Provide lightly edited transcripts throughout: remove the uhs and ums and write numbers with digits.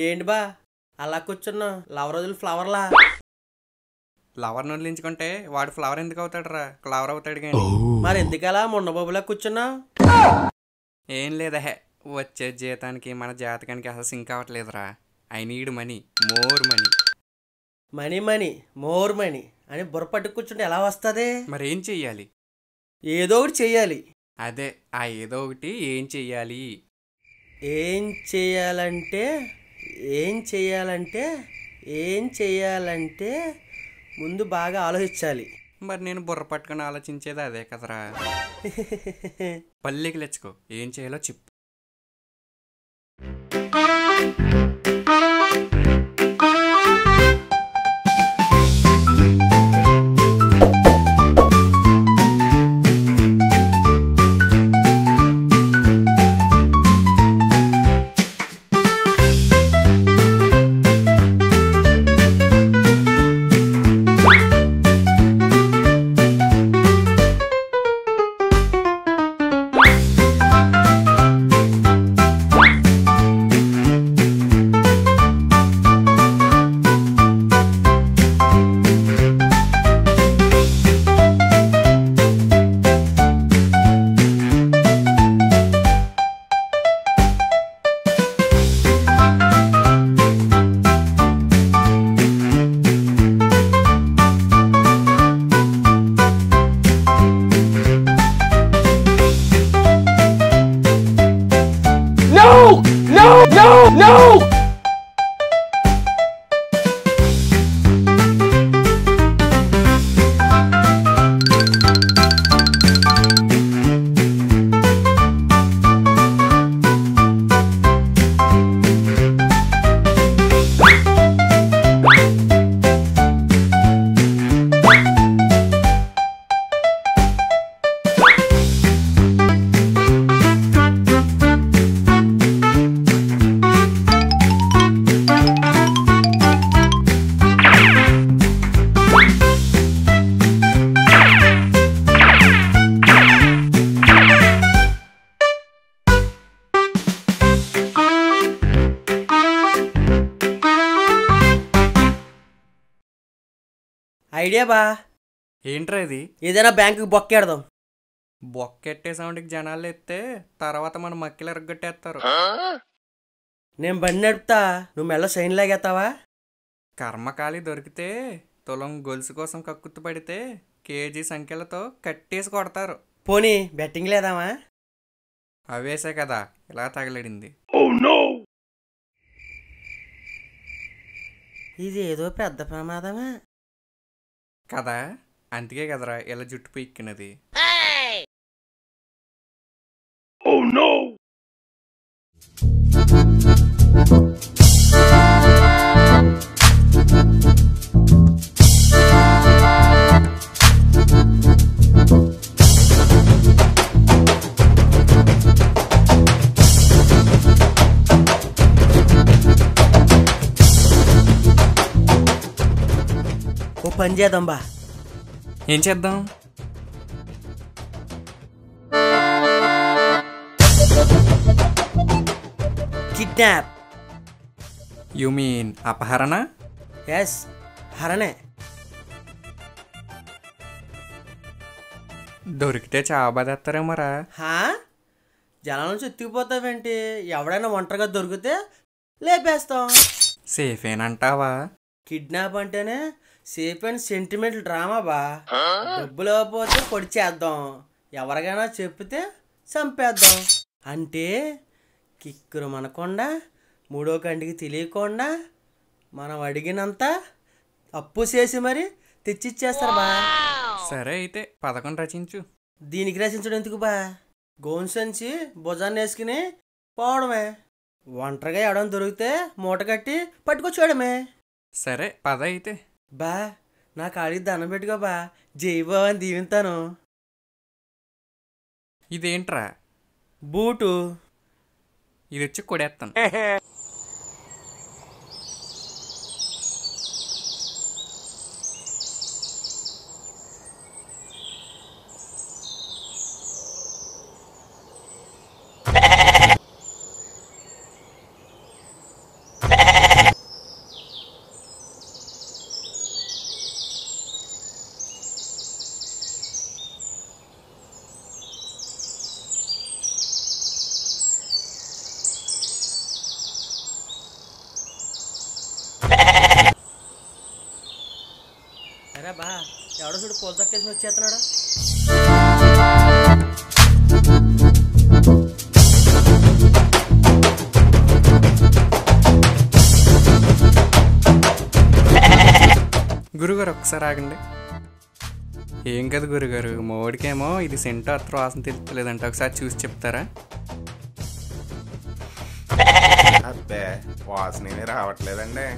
ఏంటి బా అలా కూర్చున్నావు? లవర్ రోజులు ఫ్లవర్లా. లవర్ని వదిలించుకుంటే వాడు ఫ్లవర్ ఎందుకు అవుతాడు రా, ఫ్లవర్ అవుతాడు కానీ. మరి ఎందుకలా మొన్నబాబులా కూర్చున్నావు? ఏం లేదా, వచ్చే జీతానికి మన జాతకానికి అసలు సింక్ అవ్వట్లేదురా. I need money, more money. Money money more money అని బుర్ర పట్టు కూర్చుంటే ఎలా వస్తుంది? మరి ఏం చెయ్యాలి? ఏదో ఒకటి చెయ్యాలి. అదే ఆ ఏదో ఒకటి ఏం చెయ్యాలి? ఏం చెయ్యాలంటే ఏం చెయ్యాలంటే ఏం చెయ్యాలంటే ముందు బాగా ఆలోచించాలి. మరి నేను బుర్ర పట్టుకుని ఆలోచించేది అదే కదరా. పల్లికి లెచ్చుకో, ఏం చేయాలో చెప్పు. No! ఐడియా బా. ఏంట్రా ఇది? ఏదైనా బ్యాంకుకి బొక్కేడదాం. బొక్కెట్టే సౌండ్కి జనాలు ఎత్తే తర్వాత మన మక్కిలు ఎరగొట్టేస్తారు. నేను బండి నడుపుతా, నువ్వు మెల్ల సైన్ లాగేస్తావా? కర్మకాలి దొరికితే తులం గొలుసు కోసం కక్కుత్తు పడితే కేజీ సంఖ్యలతో కట్టేసి కొడతారు. పోనీ బెట్టింగ్ లేదామా? అవేసే కదా ఇలా తగలడింది. ఇది ఏదో పెద్ద ప్రమాదమా కదా, అందుకే కదరా ఇలా జుట్టు పీక్కినది. ఓ పని చేద్దాం బా. ఏం చేద్దాం? కిడ్నాప్. యు మీన్ అపహరణ? ఎస్, హరణే. దొరికితే చావబదేస్తారేమోరా. జనాల నుంచి ఎత్తుకుపోతావేంటి? ఎవడైనా ఒంటరిగా దొరికితే లేపేస్తాం. సేఫేనంటావా? కిడ్నాప్ అంటేనే సేఫ్ అండ్ సెంటిమెంటల్ డ్రామా బా. డబ్బులు ఇవ్వకపోతే పొడి చేద్దాం, ఎవరికైనా చెప్తే చంపేద్దాం. అంటే కిక్కురు మనకుండా మూడో కంటికి తెలియకుండా మనం అడిగినంత అప్పు చేసి మరి తెచ్చిచ్చేస్తారు బా. సరే అయితే పథకం రచించు. దీనికి రచించడం ఎందుకు బా? గోన్ సంచి భుజాన్ని వేసుకుని పోవడమే. ఒంటరిగా ఎవడం దొరికితే మూట కట్టి పట్టుకొచ్చేయడమే. సరే పద అయితే. బా నా కాడికి దండం పెట్టుకో బా, జై బావ అని దీవింతాను. ఇదేంట్రా? బూటు. ఇది వచ్చి కొడేస్తాను. ఎవడో చూడు పూల చక్కేసి వచ్చేస్తున్నాడు. గురుగారు ఒకసారి ఆగండి. ఏం కదా గురుగారు, మోడికేమో ఇది సెంటు అత్తరు వాసన తెలుస్తలేదంటే ఒకసారి చూసి చెప్తారా? అబ్బే వాసన ఏమీ రావట్లేదండి.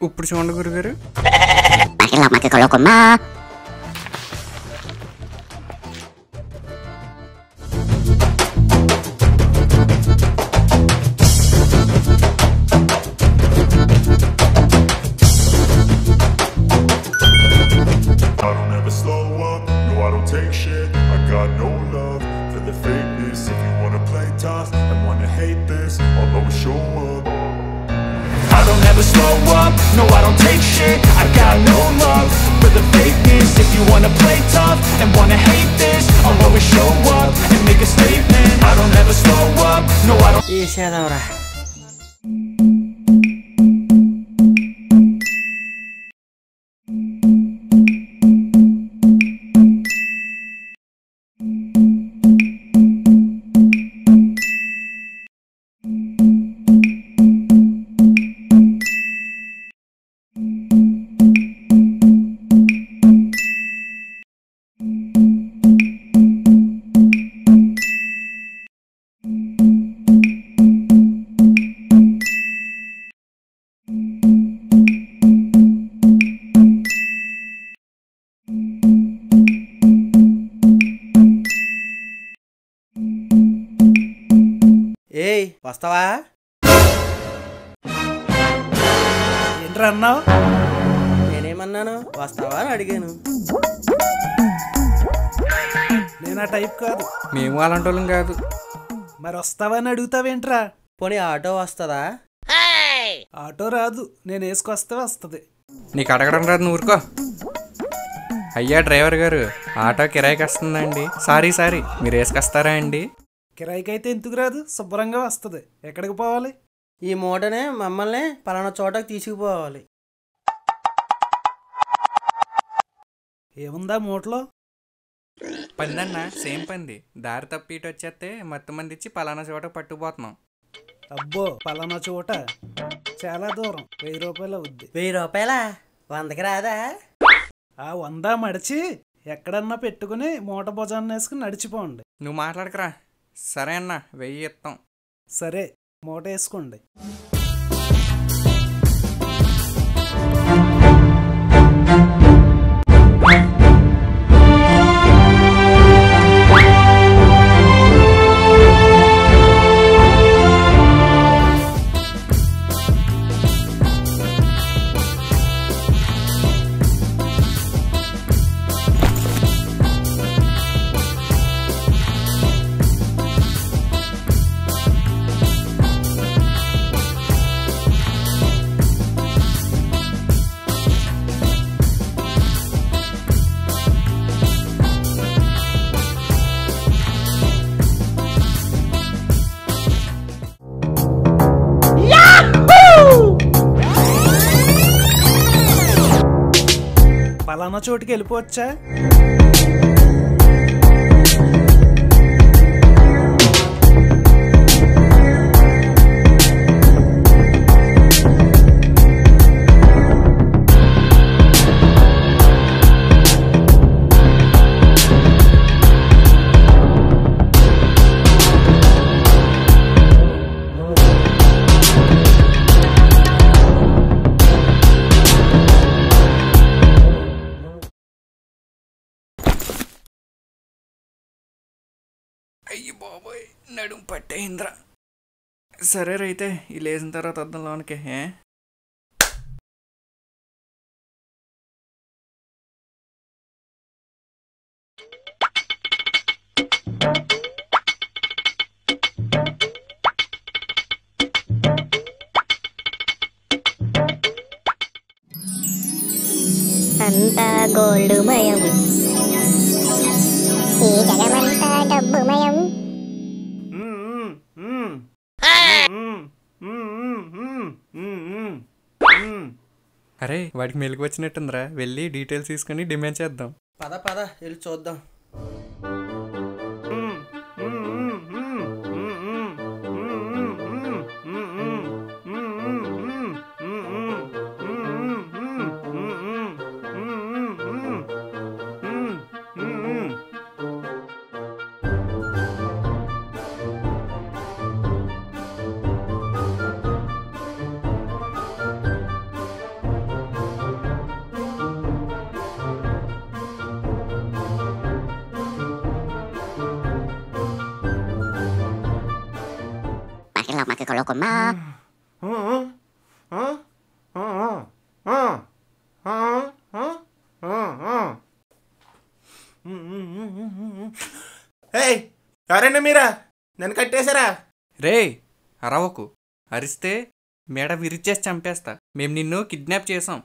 ఇప్పుడు చూడండి గురుగారు. I don't ever slow up, no I don't take shit. I got no love for the fakeness. If you wanna play tough and wanna hate this, I'll always show up and make a statement. I don't ever slow up, no I don't. వేసేదవరా. ఏయ్ వస్తావా? ఏంట్రా అన్నావు? నేనేమన్నాను? వస్తావా అని అడిగాను. నేను ఆ టైప్ కాదు. మేము అలాంటి వాళ్ళం కాదు. మరి వస్తావని అడుగుతావేంట్రా? పోనీ ఆటో వస్తుందా? ఆటో రాదు, నేను వేసుకొస్తే వస్తుంది. నీకు అడగడం రాదు, నువ్వు ఊరుకో. అయ్యా డ్రైవర్ గారు, ఆటో కిరాయికి వస్తుందా అండి? సారీ మీరు వేసుకొస్తారా అండి? కిరాయికి అయితే ఎందుకు రాదు, శుభ్రంగా వస్తుంది. ఎక్కడికి పోవాలి? ఈ మూటనే మమ్మల్ని పలానా చోటకి తీసుకుపోవాలి. ఏముందా మూటలో? పందన్నా, సేమ్ పంది. దారి తప్పి ఇటు వచ్చేస్తే మొత్తం మంది ఇచ్చి పలానా చోట పట్టుకుపోతున్నాం. అబ్బో, పలానా చోట చాలా దూరం, 1000 రూపాయలు అవుద్ది. 1000 రూపాయలా? 100కి రాదా? ఆ 100 మడిచి ఎక్కడన్నా పెట్టుకుని మూట భుజాన్ని వేసుకుని నడిచిపోండి. నువ్వు మాట్లాడకరా. సరే అన్న, 1000 ఇస్తాం. సరే, మూట వేసుకోండి. పలానా చోటుకి వెళ్ళిపోవచ్చా? అయ్యి బాబోయ్, నడుము పట్టేయింద్రా. సరే రైతే, ఈ లేచిన తర్వాత వద్దాం లోనికి. అంతా గోల్డుమయం, ఈ జగమంతా డబ్బుమయం. అరే వాడికి మెలకు వచ్చినట్టుందిరా, వెళ్ళి డీటెయిల్స్ తీసుకుని డిమాండ్ చేద్దాం. పద పద వెళ్ళి చూద్దాం. Makin kalau koma. ఎవరండి మీరా? నన్ను కట్టేశారా? రే అరవకు, అరిస్తే మెడ విరిచేసి చంపేస్తా. మేము నిన్ను కిడ్నాప్ చేసాం.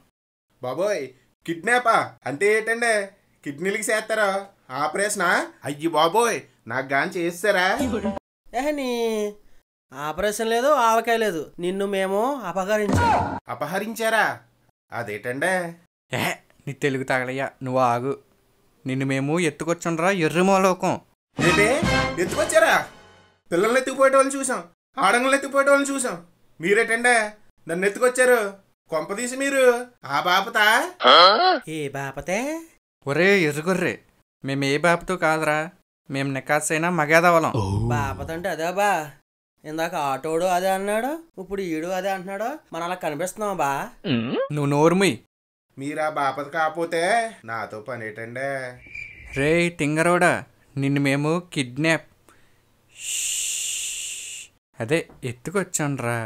బాబోయ్, కిడ్నాపా? అంటే ఏంటండి? కిడ్నీలకి చేస్తారా ఆపరేషనా? అయ్యి బాబోయ్, నాకు గాని చేస్తారా? నీ ఆపరేషన్ లేదు, ఆవకాయ లేదు, నిన్ను మేము అపహరించాం. అపహరించారా? అదేటండే? నీ తెలుగు తగలయ్యా, నువ్వు ఆగు. నిన్ను మేము ఎత్తుకొచ్చుండ్రా ఎర్రమోలోకం. ఏంటి ఎత్తుకొచ్చారా? పిల్లల్ని ఎత్తుకుపోయే వాళ్ళని చూసాం, ఆడంగులు ఎత్తుకుపోయే వాళ్ళని చూసాం. మీరేటండే నన్ను ఎత్తుకొచ్చారు? కొంపదీసి మీరు ఆ బాపతా? ఏ బాపతే? ఒరే ఎర్రగొర్రే, మేము ఏ బాపతో కాదురా, మేము నికాసైనా మగేదవలం. బాపతంటే అదే బా. ఇందాక ఆటోడు అదే అన్నాడు, ఇప్పుడు ఈడు అదే అంటున్నాడు. మనం అలా కనిపిస్తున్నావా బా? నువ్వు నోరుముయ్. మీరా బాపత కాకపోతే నాతో పని ఏంటండే? రే తింగరోడా, నిన్ను మేము కిడ్నాప్ అదే ఎత్తుకొచ్చాండ్రా.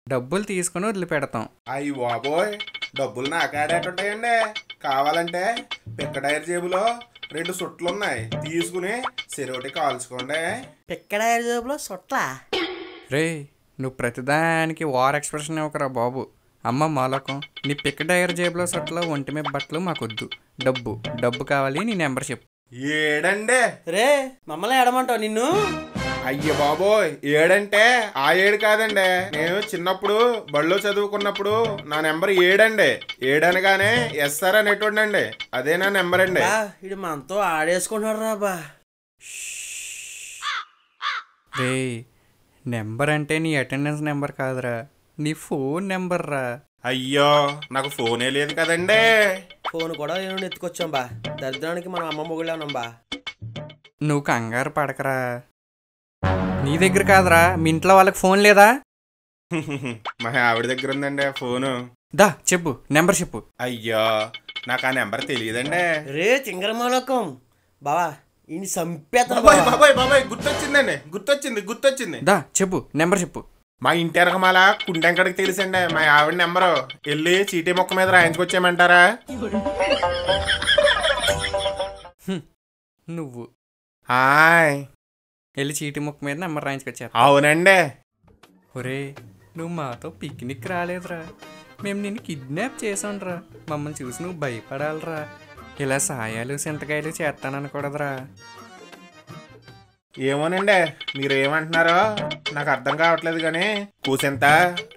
డబ్బులు తీసుకుని వదిలిపెడతాం. అయ్యి బాబోయ్, డబ్బులు నాకాడేటుంటాయండి. కావాలంటే పిక్క టైర్ జేబులో 2 సుట్లున్నాయి, తీసుకుని చెరోటి కాల్చుకోండి. పిక్కడ జేబులో సొట్లా? రే నువ్వు ప్రతిదానికి వార్ ఎక్స్ప్రెషన్ ఇవ్వకరా బాబు. అమ్మ మాలకం, నీ పిక్క టైర్ జేబులో సొట్లో ఒంటి మీద బట్టలు మాకొద్దు. డబ్బు కావాలి, నీ నెంబర్ చెప్పు. ఏడండే? రే మమ్మల్ని ఏడమంటావు నిన్ను? అయ్య బాబోయ్, ఏడంటే ఆ 7 కాదండి. నేను చిన్నప్పుడు బళ్ళో చదువుకున్నప్పుడు నా నెంబర్ 7 అండి. 7 అనగానే ఎస్ఆర్ అనేటోండి, అదే నా నెంబర్ అండి. ఇది మనతో ఆడేసుకుంటున్నాడు రా బా. రే నెంబర్ అంటే నీ అటెండెన్స్ నెంబర్ కాదురా, నీ ఫోన్ నెంబర్ రా. అయ్యో, నాకు ఫోనే లేదు కదండి. ఫోన్ కూడా నేను ఎత్తుకొచ్చాం బా. దరిద్రానికి మనం అమ్మ మొగుళ్ళే ఉన్నాం బా. నువ్వు కంగారు పడకరా, నీ దగ్గర కాదురా, మీ ఇంట్లో వాళ్ళకి ఫోన్ లేదా? మా ఆవిడ దగ్గర ఉందండి ఫోను. దా చెప్పు, నెంబర్ చెప్పు. అయ్యో, నాకు ఆ నెంబర్ తెలియదండి. రే చింగరమాలోకం బావా, ఈయన సంపేత. బాబాయ్ గుర్తొచ్చిందండి, గుర్తొచ్చింది. దా చెప్పు, నెంబర్ చెప్పు. మా ఇంటి వెనకమాల కుండెంకడికి తెలుసండి మా ఆవిడ నెంబరు. వెళ్ళి చీటీ మొక్క మీద రాయించుకొచ్చేయమంటారా? నువ్వు హాయ్, వెళ్ళి చీటి ముక్క మీద నెంబర్ రాయించుకొచ్చా. అవునండి. ఒరే నువ్వు మాతో పిక్నిక్ రాలేదురా, మేము నిన్ను కిడ్నాప్ చేసాండ్రా. మమ్మల్ని చూసి నువ్వు భయపడాలరా. ఇలా సాయాలు సింతకాయలు చేస్తాననకూడదురా. ఏమోనండి, మీరేమంటున్నారో నాకు అర్థం కావట్లేదు కానీ కూసెంత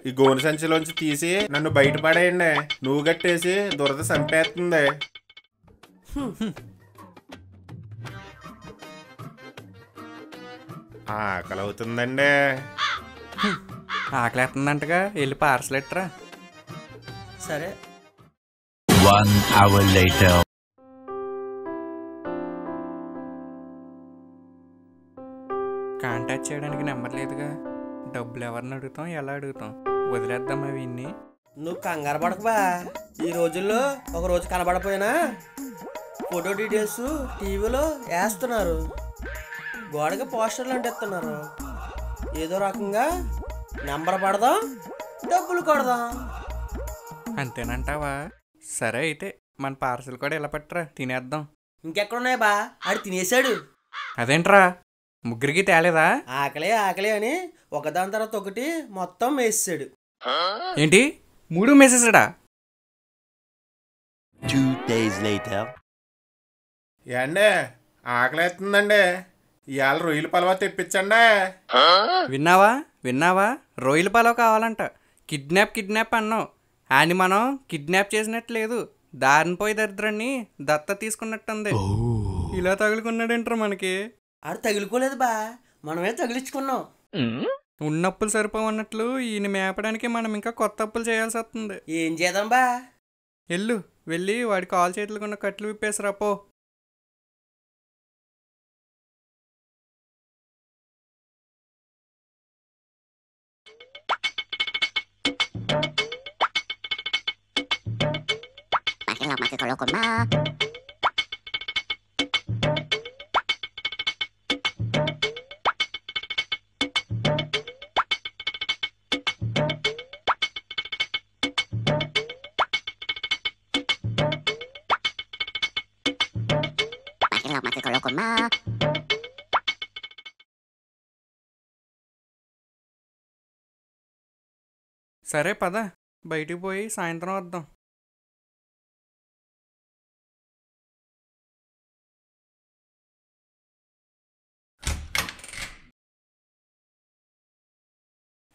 ఈ గోను సంచిలోంచి తీసి నన్ను బయటపడేయండి. నువ్వు కట్టేసి దురద చంపేస్తుంది. ఆకలి అవుతుందండి. ఆకలేస్తుందంటగా, వెళ్ళి పార్సల్ ఎట్టరా. సరే. 1 hour later. కాంటాక్ట్ చేయడానికి నెంబర్ లేదుగా. డబ్బులు ఎవరిని అడుగుతాం, ఎలా అడుగుతాం? వదిలేద్దామా వీన్ని? నువ్వు కంగారు పడకబా. ఈ రోజుల్లో ఒక రోజు కనబడపోయినా ఫోటో డీటెయిల్స్ టీవీలో వేస్తున్నారు, గోడకి పోస్టర్లు అంటిస్తున్నారు. ఏదో రకంగా నెంబర్ పడదాం, డబ్బులు కొడదాం. అంతేనంటావా? సరే అయితే మన పార్సల్ కూడా ఇలా పట్టరా, తినేద్దాం. ఇంకెక్కడున్నాయి బా, ఆడు తినేసాడు. అదేంట్రా, ముగ్గురికి తేలేదా? ఆకలి అని ఒకదాని తర్వాత ఒకటి మొత్తం వేసాడు. ఏంటి 3 మెసేజ్డా? 2 days later. ఏండే ఆకలేస్తుందండి, ఇవాళ రొయ్యల పలవా తెప్పించండి. విన్నావా? రొయ్యల పలావ్ కావాలంట. కిడ్నాప్ అన్నావు, అని మనం కిడ్నాప్ చేసినట్టు లేదు, దారిని పోయి దరిద్రాన్ని దత్త తీసుకున్నట్టుంది. ఇలా తగులుకున్నాడేంట్రా మనకి? ఆడు తగులుకోలేదు బా, మనమే తగిలించుకున్నాం. ఉన్నప్పులు సరిపోవన్నట్లు ఈయన మేపడానికి మనం ఇంకా కొత్త అప్పులు చేయాల్సి వస్తుంది. ఏం చేద్దాం బా? వెళ్ళి వాడి కాలు చేతులు ఉన్న కట్లు విప్పేసిరా పో. Makin kalau kumau. Makin kalau kumau. సరే పద, బయటికి పోయి సాయంత్రం వద్దాం.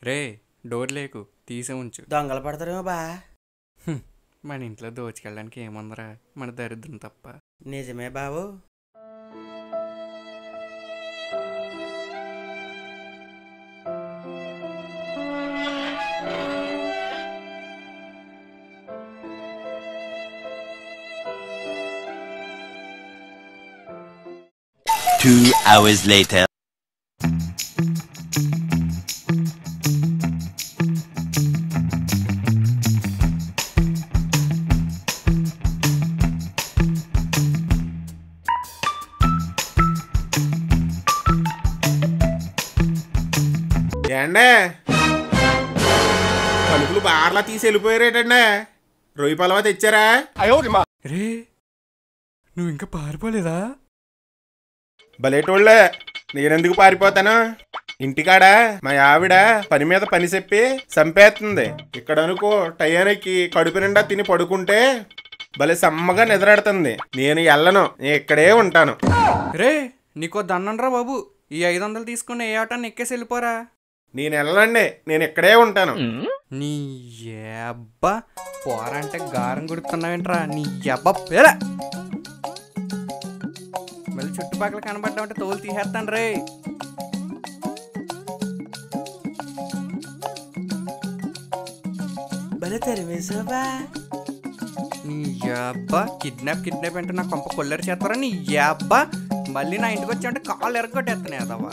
రే, డోర్ లేకు, తీసే ఉంచు. దొంగలు పడతారేమో బా. మన ఇంట్లో దోచుకెళ్ళడానికి ఏముందరా, మన దరిద్రం తప్ప. నిజమే బాబు. Two hours later. ఏండే తలుపులు బార్లా తీసి వెళ్ళిపోయారేటండే? రొయ్యి పలవ తెచ్చారా? రే, నువ్వు ఇంకా పారిపోలేదా? భలేటోళ్ళే, నేనెందుకు పారిపోతాను? ఇంటికాడ మా ఆవిడ పని మీద పని చెప్పి చంపేస్తుంది. ఇక్కడ అనుకో టయానికి కడుపు నిండా తిని పడుకుంటే భలే సమ్మగా నిద్రాడుతుంది. నేను వెళ్ళను, నేను ఇక్కడే ఉంటాను. రే, నీకో దండంరా బాబు, ఈ 500 తీసుకుని ఏ ఆటాన్ని ఎక్కేసి వెళ్ళిపోరా. నేను వెళ్ళండి, నేను ఇక్కడే ఉంటాను. నీ అబ్బా పోరంటే గారం గుడుతున్నావేంట్రా నీ అబ్బా పేరా. మళ్ళీ చుట్టుపక్కల కనబడ్డామంటే తోలు తీసేస్తాను రే. భలే తరివేసావా? నీ అబ్బా కిడ్నాప్ అంటే నా కొంప కొల్లరి చేస్తారా నీ అబ్బా. మళ్ళీ నా ఇంటికి వచ్చామంటే కాళ్ళు ఎరగొట్టేస్తాను అదవ్వా.